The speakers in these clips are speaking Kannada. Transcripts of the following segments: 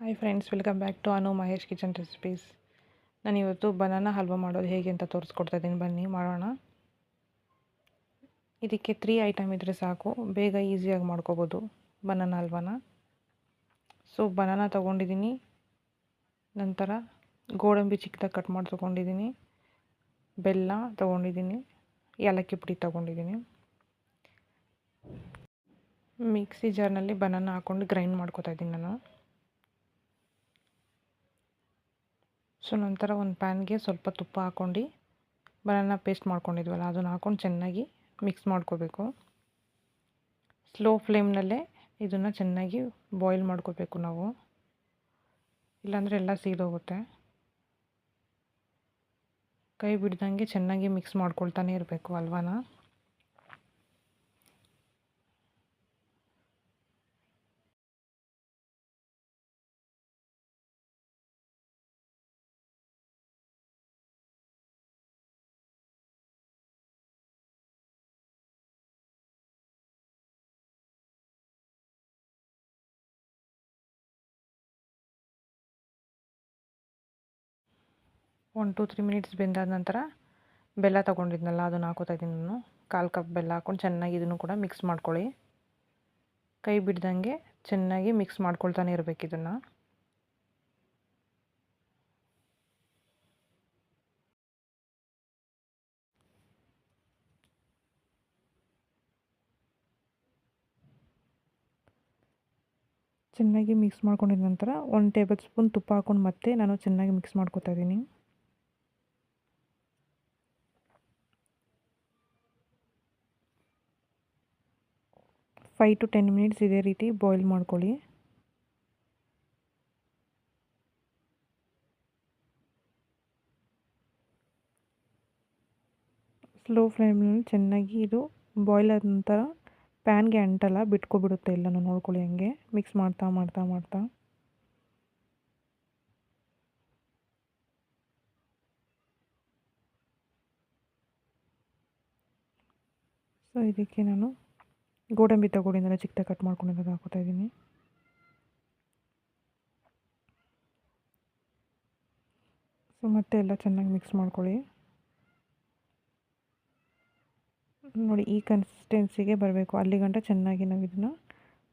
Hi friends, welcome back to Anu Mahesh kitchen recipes. ನಾನಿವತ್ತು ಬನಾನಾ ಹಲ್ವಾ ಮಾಡೋದು ಹೇಗೆ ಅಂತ ತೋರಿಸ್ಕೊಡ್ತಾ ಇದ್ದೀನಿ. ಬನ್ನಿ ಮಾಡೋಣ. ಇದಕ್ಕೆ 3 ಐಟಮ್ ಇದ್ದರೆ ಸಾಕು, ಬೇಗ ಈಸಿಯಾಗಿ ಮಾಡ್ಕೋಬೋದು ಬನಾನಾ ಹಲ್ವಾನ. ಸೊ ಬನಾನಾ ತೊಗೊಂಡಿದ್ದೀನಿ, ನಂತರ ಗೋಡಂಬಿ ಚಿಕ್ಕದಾಗಿ ಕಟ್ ಮಾಡಿ ತೊಗೊಂಡಿದ್ದೀನಿ, ಬೆಲ್ಲ ತೊಗೊಂಡಿದ್ದೀನಿ, ಏಲಕ್ಕಿ ಪುಡಿ ತೊಗೊಂಡಿದ್ದೀನಿ. ಮಿಕ್ಸಿ ಜಾರ್ನಲ್ಲಿ ಬನಾನಾ ಹಾಕ್ಕೊಂಡು ಗ್ರೈಂಡ್ ಮಾಡ್ಕೊತಾ ಇದ್ದೀನಿ ನಾನು. ಸೊ ನಂತರ ಒಂದು ಪ್ಯಾನ್ಗೆ ಸ್ವಲ್ಪ ತುಪ್ಪ ಹಾಕ್ಕೊಂಡು ಬನಾನಾ ಪೇಸ್ಟ್ ಮಾಡ್ಕೊಂಡಿದ್ವಲ್ಲ ಅದನ್ನು ಹಾಕ್ಕೊಂಡು ಚೆನ್ನಾಗಿ ಮಿಕ್ಸ್ ಮಾಡ್ಕೋಬೇಕು. ಸ್ಲೋ ಫ್ಲೇಮ್ನಲ್ಲೇ ಇದನ್ನು ಚೆನ್ನಾಗಿ ಬಾಯ್ಲ್ ಮಾಡ್ಕೋಬೇಕು ನಾವು, ಇಲ್ಲಾಂದರೆ ಎಲ್ಲ ಸೀದೋಗುತ್ತೆ. ಕೈ ಬಿಡ್ದಂಗೆ ಚೆನ್ನಾಗಿ ಮಿಕ್ಸ್ ಮಾಡ್ಕೊಳ್ತಾನೆ ಇರಬೇಕು ಹಲ್ವಾನ. ಒಂದು 2-3 ಮಿನಿಟ್ಸ್ ಬೆಂದಾದ ನಂತರ ಬೆಲ್ಲ ತೊಗೊಂಡಿದ್ನಲ್ಲ ಅದನ್ನು ಹಾಕೋತಾ ಇದ್ದೀನಿ ನಾನು. 1/4 ಕಪ್ ಬೆಲ್ಲ ಹಾಕ್ಕೊಂಡು ಚೆನ್ನಾಗಿ ಇದನ್ನು ಕೂಡ ಮಿಕ್ಸ್ ಮಾಡ್ಕೊಳ್ಳಿ. ಕೈ ಬಿಡ್ದಂಗೆ ಚೆನ್ನಾಗಿ ಮಿಕ್ಸ್ ಮಾಡ್ಕೊಳ್ತಾನೆ ಇರಬೇಕು ಇದನ್ನು. ಚೆನ್ನಾಗಿ ಮಿಕ್ಸ್ ಮಾಡ್ಕೊಂಡಿದ ನಂತರ 1 ಟೇಬಲ್ ಸ್ಪೂನ್ ತುಪ್ಪ ಹಾಕ್ಕೊಂಡು ಮತ್ತೆ ನಾನು ಚೆನ್ನಾಗಿ ಮಿಕ್ಸ್ ಮಾಡ್ಕೊತಾ ಇದ್ದೀನಿ. ಫೈವ್ ಟು 10 ಮಿನಿಟ್ಸ್ ಇದೇ ರೀತಿ ಬಾಯ್ಲ್ ಮಾಡ್ಕೊಳ್ಳಿ. ಸ್ಲೋ ಫ್ಲೇಮ್ನಲ್ಲಿ ಚೆನ್ನಾಗಿ ಇದು ಬಾಯ್ಲ್ ಆದ ನಂತರ ಪ್ಯಾನ್ಗೆ ಅಂಟಲ್ಲ, ಬಿಟ್ಕೊಬಿಡುತ್ತೆ ಎಲ್ಲನೂ. ನೋಡ್ಕೊಳ್ಳಿ, ಹಂಗೆ ಮಿಕ್ಸ್ ಮಾಡ್ತಾ ಮಾಡ್ತಾ ಮಾಡ್ತಾ. ಸೊ ಇದಕ್ಕೆ ನಾನು ಗೋಡಂಬಿ ತಗೊಂಡಿದ್ದೆಲ್ಲ ಚಿಕ್ಕದಾಗಿ ಕಟ್ ಮಾಡ್ಕೊಂಡಿರೋದು ಹಾಕೋತಾ ಇದ್ದೀನಿ. ಸೊ ಮತ್ತೆ ಎಲ್ಲ ಚೆನ್ನಾಗಿ ಮಿಕ್ಸ್ ಮಾಡ್ಕೊಳ್ಳಿ. ನೋಡಿ, ಈ ಕನ್ಸಿಸ್ಟೆನ್ಸಿಗೆ ಬರಬೇಕು. ಅಲ್ಲಿ ಗಂಟ ಚೆನ್ನಾಗಿ ನಾವು ಇದನ್ನು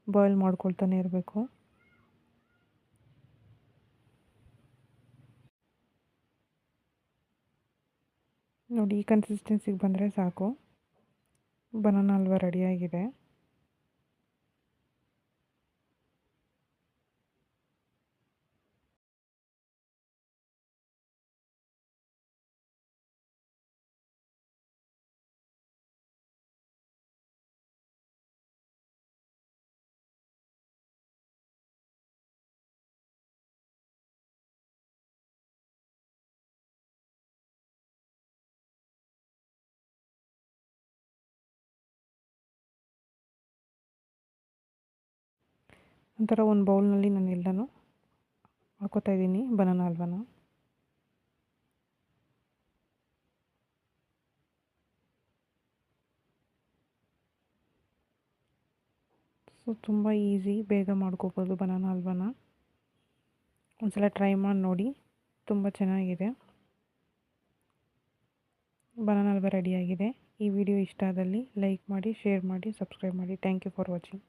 ಬಾಯ್ಲ್ ಮಾಡ್ಕೊಳ್ತಾನೆ ಇರಬೇಕು. ನೋಡಿ, ಈ ಕನ್ಸಿಸ್ಟೆನ್ಸಿಗೆ ಬಂದರೆ ಸಾಕು. ಬನಾನಾ ಹಲ್ವಾ ರೆಡಿಯಾಗಿದೆ. ನಂತರ ಒಂದು ಬೌಲ್ನಲ್ಲಿ ನಾನು ಎಲ್ಲನೂ ಹಾಕೋತಾ ಇದ್ದೀನಿ ಬನಾನಾ ಹಲ್ವಾನ. ಸೊ ತುಂಬ ಈಸಿ, ಬೇಗ ಮಾಡ್ಕೋಬೋದು ಬನಾನಾ ಹಲ್ವಾನ. ಒಂದ್ಸಲ ಟ್ರೈ ಮಾಡಿ ನೋಡಿ, ತುಂಬ ಚೆನ್ನಾಗಿದೆ. ಬನಾನಾ ಹಲ್ವಾ ರೆಡಿಯಾಗಿದೆ. ಈ ವಿಡಿಯೋ ಇಷ್ಟ ಆದಲ್ಲಿ ಲೈಕ್ ಮಾಡಿ, ಶೇರ್ ಮಾಡಿ, ಸಬ್ಸ್ಕ್ರೈಬ್ ಮಾಡಿ. Thank you for watching.